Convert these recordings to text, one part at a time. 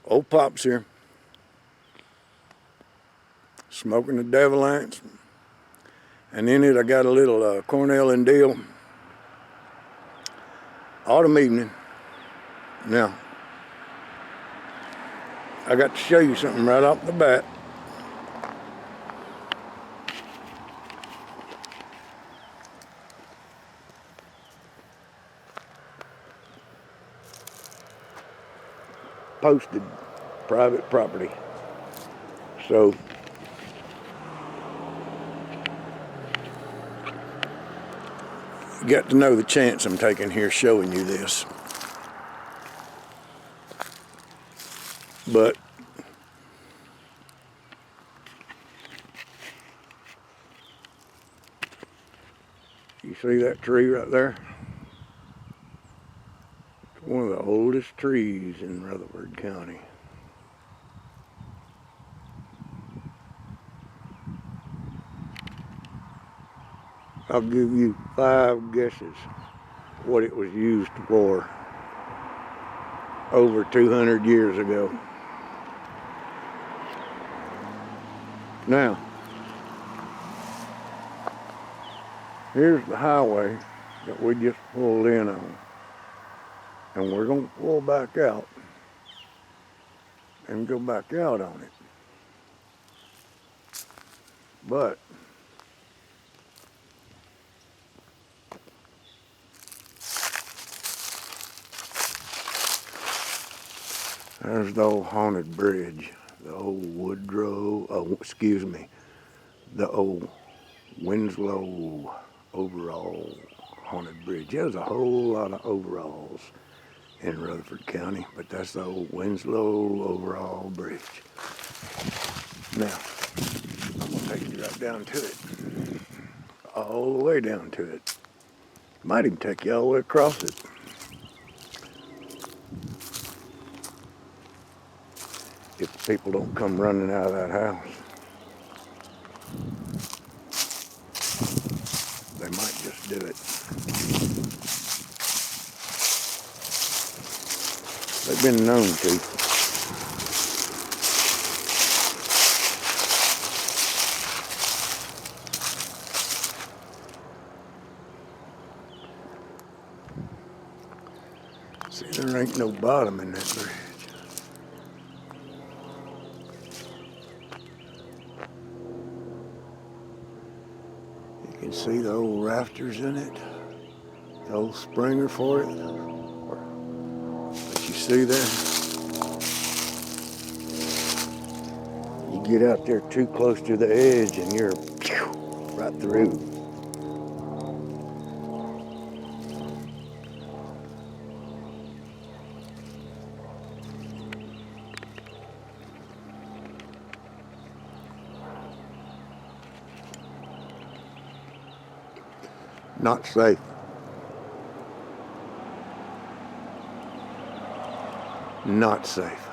Ole'Pops here, smoking the devil ants, and in it I got a little Cornell and Deal autumn evening. Now, I got to show you something right off the bat. Posted private property. So you got to know the chance I'm taking here showing you this. But you see that tree right there? It's one of the oldest trees in Rutherford County. I'll give you 5 guesses what it was used for over 200 years ago. Now, here's the highway that we just pulled in on. And we're going to pull back out and go back out on it. But there's the old haunted bridge, the old the old Winslow overall haunted bridge. There's a whole lot of overalls in Rutherford County, but that's the old Winslow overall bridge. Now, I'm gonna take you right down to it, all the way down to it. Might even take you all the way across it. If people don't come running out of that house. They might just do it. They've been known to. See, there ain't no bottom in that bridge. You can see the old rafters in it, the old springer for it. But you see there, you get out there too close to the edge and you're right through. Not safe. Not safe.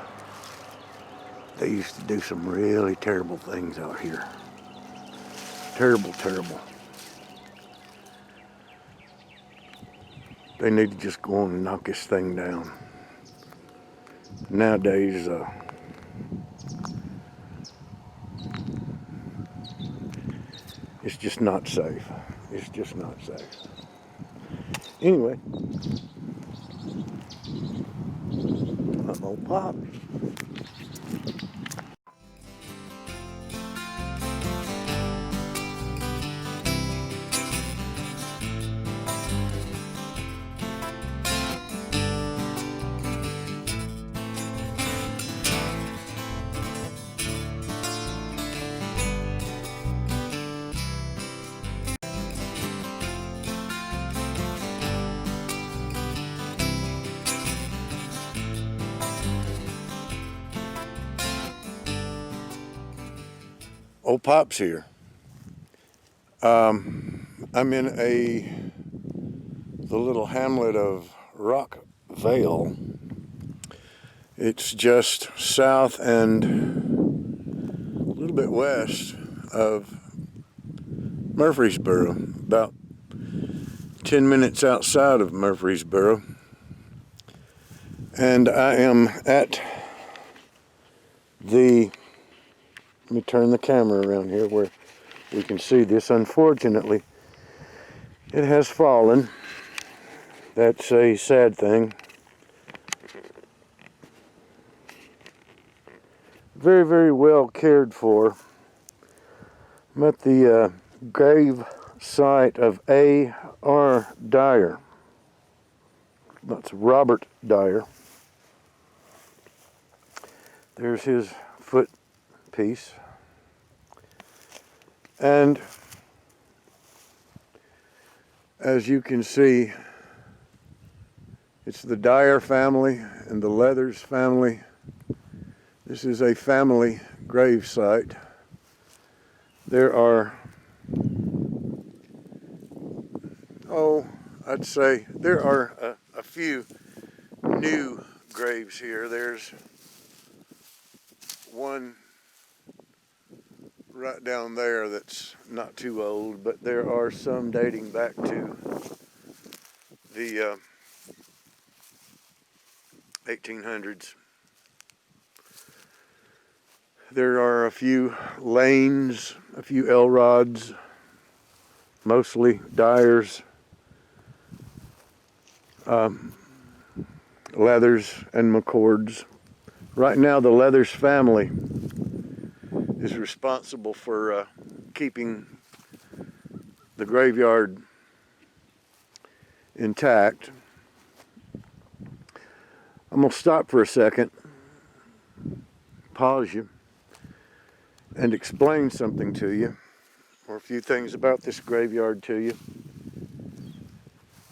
They used to do some really terrible things out here. Terrible, terrible. They need to just go on and knock this thing down. Nowadays, it's just not safe. It's just not safe. Anyway, I'm Ole'Pops. Ole'Pops here. I'm in the little hamlet of Rockvale. It's just south and a little bit west of Murfreesboro, about 10 minutes outside of Murfreesboro. And I am at Let me turn the camera around here where we can see this. Unfortunately, it has fallen. That's a sad thing. Very, very well cared for. I'm at the grave site of A.R. Dyer. That's Robert Dyer. There's his foot piece. And as you can see, it's the Dyer family and the Leathers family. This is a family grave site. There are, I'd say there are a few new graves here. There's one right down there that's not too old, but there are some dating back to the 1800s. There are a few lanes, a few Elrods, mostly Dyers, Leathers, and McCords. Right now, the Leathers family is responsible for keeping the graveyard intact. I'm going to stop for a second, pause you, and explain something to you, or a few things about this graveyard to you.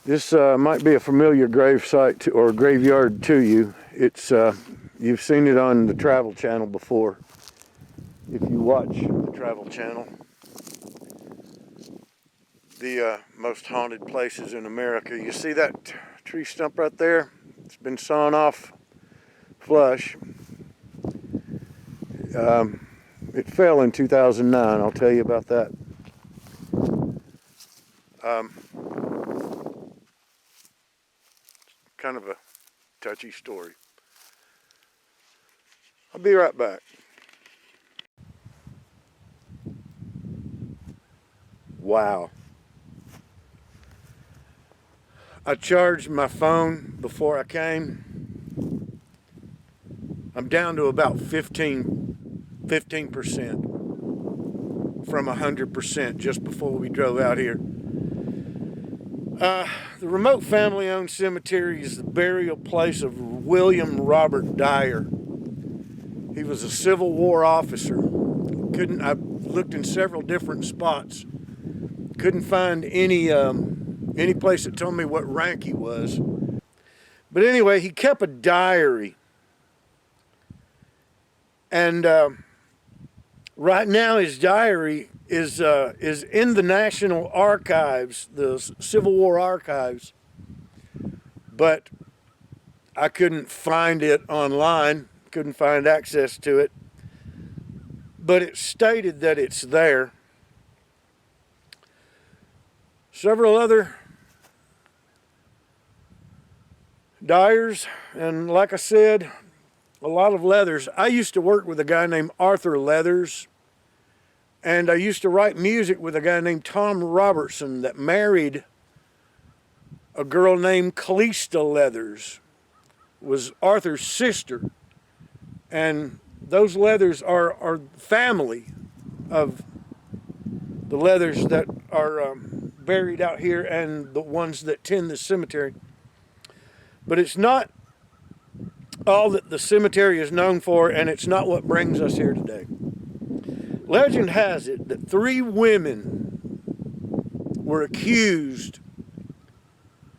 This might be a familiar grave site or graveyard to you. It's you've seen it on the Travel Channel before. If you watch the Travel Channel, the most haunted places in America. You see that tree stump right there? It's been sawn off flush. It fell in 2009, I'll tell you about that. Kind of a touchy story. I'll be right back. Wow. I charged my phone before I came. I'm down to about 15% from 100% just before we drove out here. The remote family-owned cemetery is the burial place of William Robert Dyer. He was a Civil War officer. I looked in several different spots. Couldn't find any place that told me what rank he was. But anyway, he kept a diary. And right now his diary is in the National Archives, the Civil War Archives. But I couldn't find it online, couldn't find access to it. But it stated that it's there. Several other Dyers, and like I said, a lot of Leathers. I used to work with a guy named Arthur Leathers, and I used to write music with a guy named Tom Robertson that married a girl named Callista Leathers, was Arthur's sister. And those Leathers are family of the Leathers that are buried out here and the ones that tend the cemetery. But it's not all that the cemetery is known for, and it's not what brings us here today. Legend has it that 3 women were accused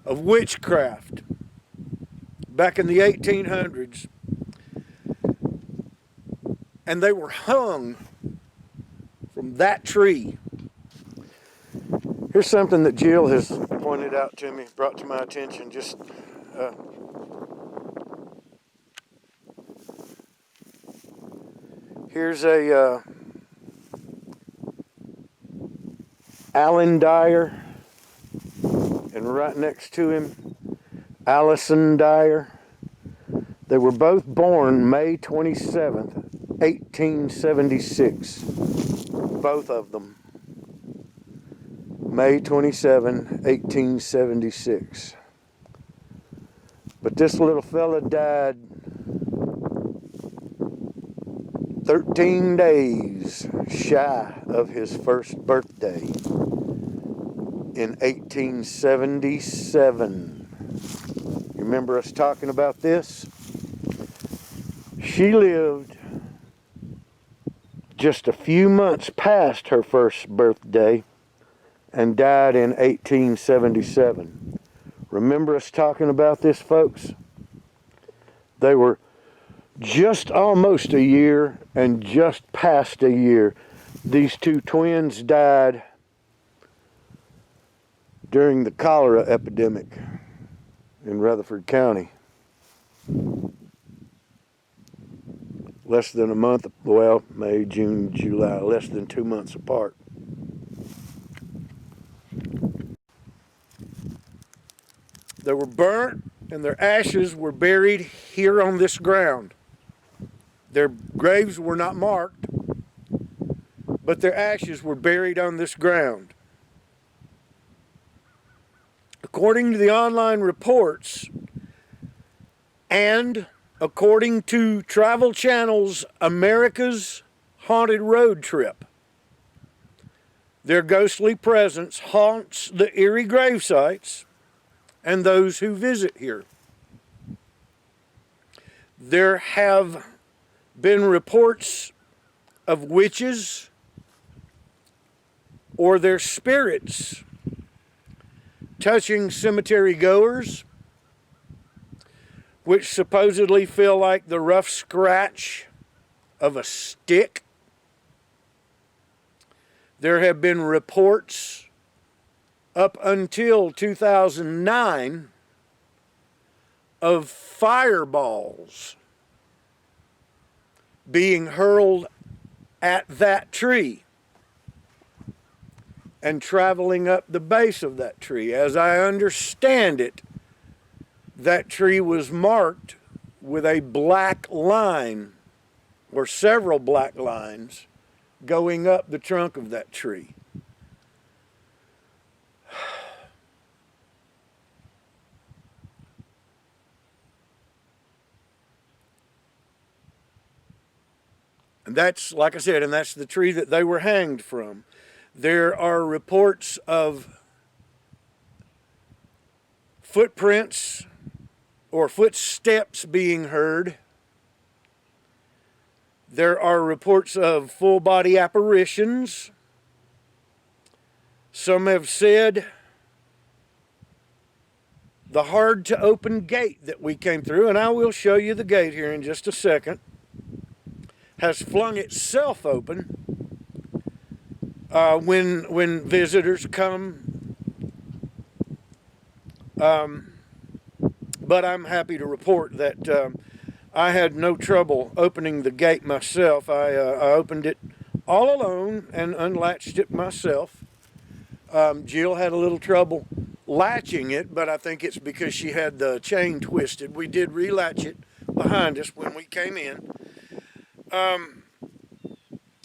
of witchcraft back in the 1800s, and they were hung from that tree. Here's something that Jill has pointed out to me, brought to my attention. Here's a Alan Dyer, and right next to him, Allison Dyer. They were both born May 27th, 1876. Both of them. May 27, 1876. But this little fella died 13 days shy of his first birthday in 1877. You remember us talking about this? She lived just a few months past her first birthday and died in 1877. Remember us talking about this, folks? They were just almost a year and just past a year. These two twins died during the cholera epidemic in Rutherford County. Less than a month, well, May, June, July, less than 2 months apart. They were burnt and their ashes were buried here on this ground. Their graves were not marked, but their ashes were buried on this ground. According to the online reports, and according to Travel Channel's America's Haunted Road Trip, their ghostly presence haunts the eerie gravesites and those who visit here. There have been reports of witches or their spirits touching cemetery goers, which supposedly feel like the rough scratch of a stick. There have been reports up until 2009 of fireballs being hurled at that tree and traveling up the base of that tree. As I understand it, that tree was marked with a black line or several black lines going up the trunk of that tree. And that's, like I said, and that's the tree that they were hanged from. There are reports of footprints or footsteps being heard. There are reports of full body apparitions. Some have said the hard to open gate that we came through, and I will show you the gate here in just a second, has flung itself open when visitors come. But I'm happy to report that I had no trouble opening the gate myself. I opened it all alone and unlatched it myself. Jill had a little trouble latching it, but I think it's because she had the chain twisted. We did relatch it behind us when we came in.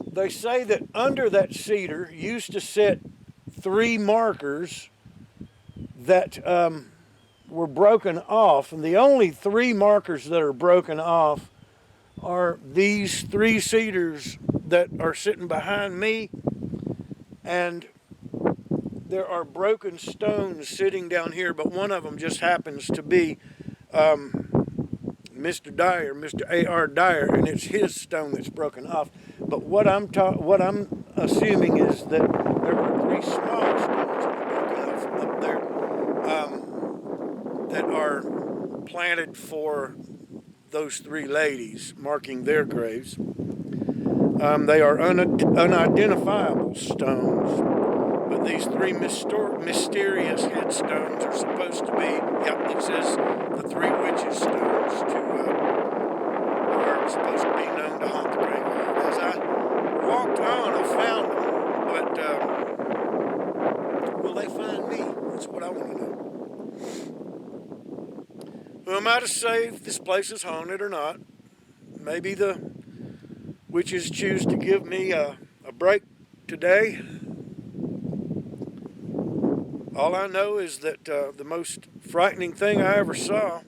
They say that under that cedar used to sit 3 markers that were broken off, and the only 3 markers that are broken off are these 3 cedars that are sitting behind me, and there are broken stones sitting down here, but one of them just happens to be Mr. Dyer, Mr. A.R. Dyer, and it's his stone that's broken off. But what I'm assuming is that there were 3 small stones that were broken off up there that are planted for those 3 ladies, marking their graves. They are unidentifiable stones, but these 3 mysterious headstones are supposed to be, yep, it says the 3 witches' stones are supposed to be known to haunt the graveyard. As I walked on, I found them, but will they find me? That's what I want to know. Who am I to say if this place is haunted or not? Maybe the witches choose to give me a break today. All I know is that the most frightening thing I ever saw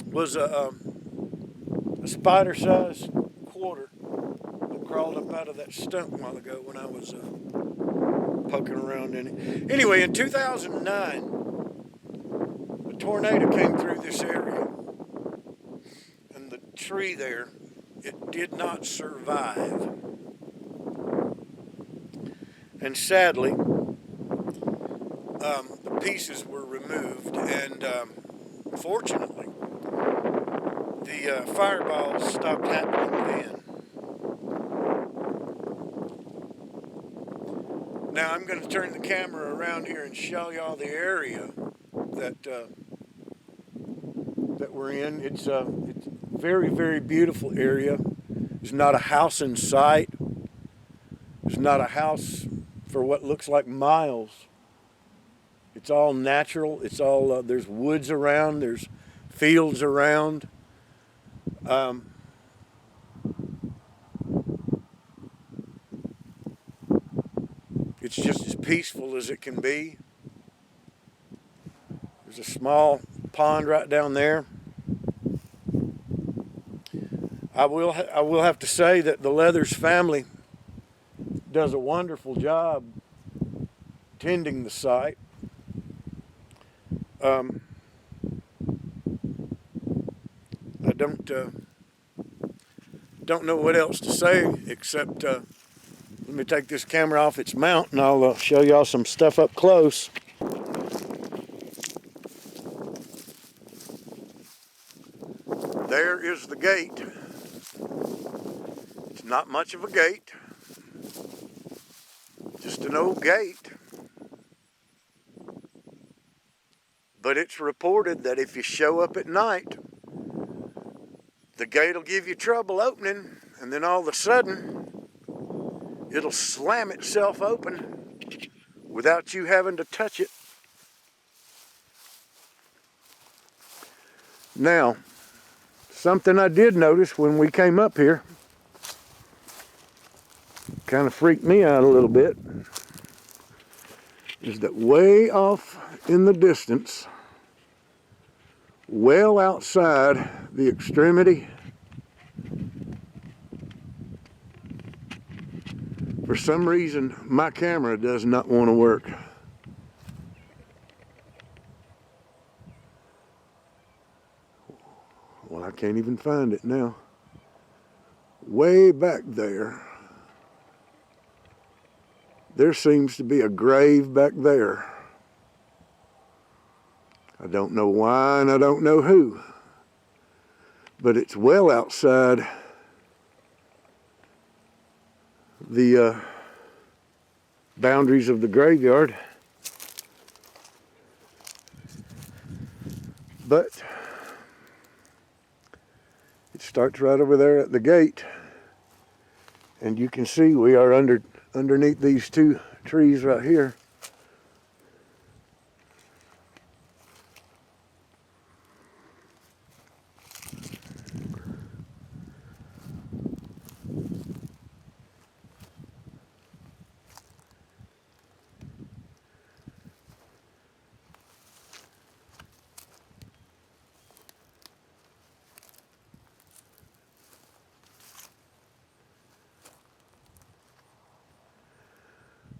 was a spider-sized quarter that crawled up out of that stump a while ago when I was poking around in it. Anyway, in 2009, a tornado came through this area, and the tree there, it did not survive. And sadly, the pieces were removed, and fortunately, the fireballs stopped happening then. Now I'm going to turn the camera around here and show y'all the area that we're in. It's a very, very beautiful area. There's not a house in sight. There's not a house for what looks like miles. It's all natural. It's all there's woods around. There's fields around. It's just as peaceful as it can be. There's a small pond right down there. I will have to say that the Leathers family does a wonderful job tending the site. I don't know what else to say except let me take this camera off its mount and I'll show y'all some stuff up close. There is the gate. It's not much of a gate, just an old gate. But it's reported that if you show up at night, the gate will give you trouble opening, and then all of a sudden, it'll slam itself open without you having to touch it. Now, something I did notice when we came up here, kind of freaked me out a little bit, is that way off in the distance, well outside the extremity, for some reason my camera does not want to work. Well, I can't even find it now. Way back there, there seems to be a grave back there. I don't know why and I don't know who, but it's well outside the boundaries of the graveyard. But it starts right over there at the gate, and you can see we are underneath these two trees right here.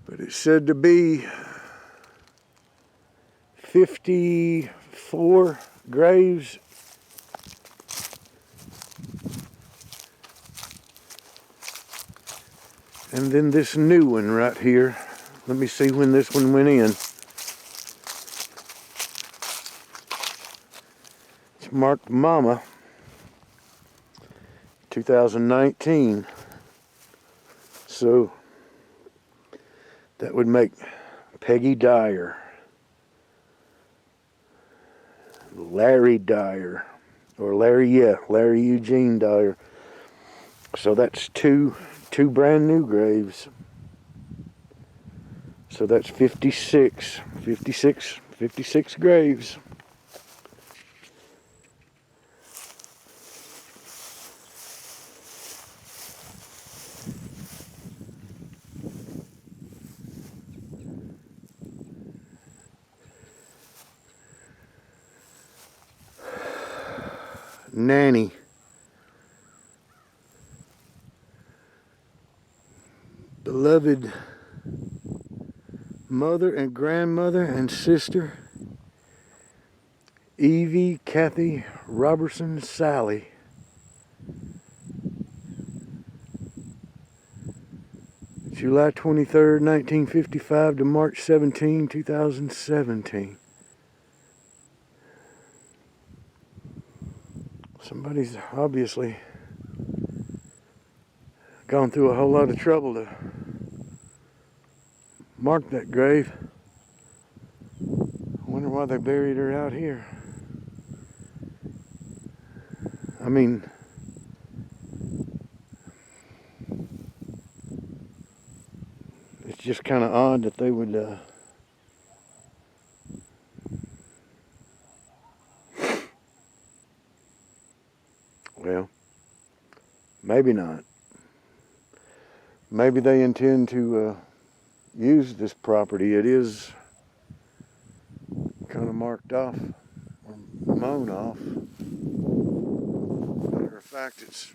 But it's said to be 54 graves. And then this new one right here. Let me see when this one went in. It's marked Mama, 2019. So that would make Peggy Dyer, Larry Dyer, or Larry Eugene Dyer. So that's two brand new graves. So that's 56 graves. nanny. Beloved mother and grandmother and sister, Evie Kathy Robertson Sally. July 23rd, 1955 to March 17, 2017. Somebody's obviously gone through a whole lot of trouble to mark that grave. I wonder why they buried her out here. I mean, it's just kind of odd that they would well, maybe not. Maybe they intend to use this property. It is kind of marked off or mown off. Matter of fact, it's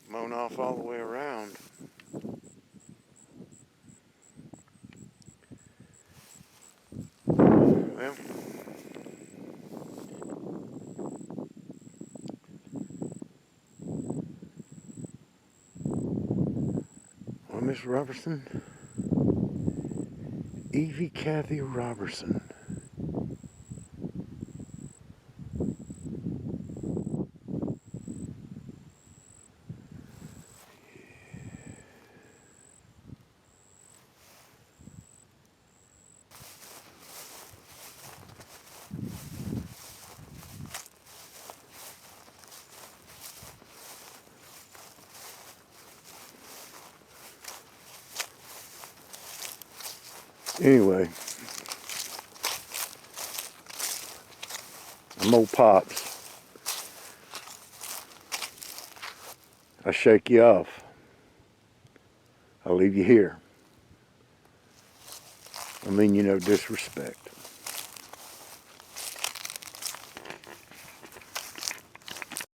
mown off all the way around. Well, Miss Robertson, Evie Kathy Robertson. Anyway, I'm Ole'Pops. I shake you off. I'll leave you here. I mean you no disrespect.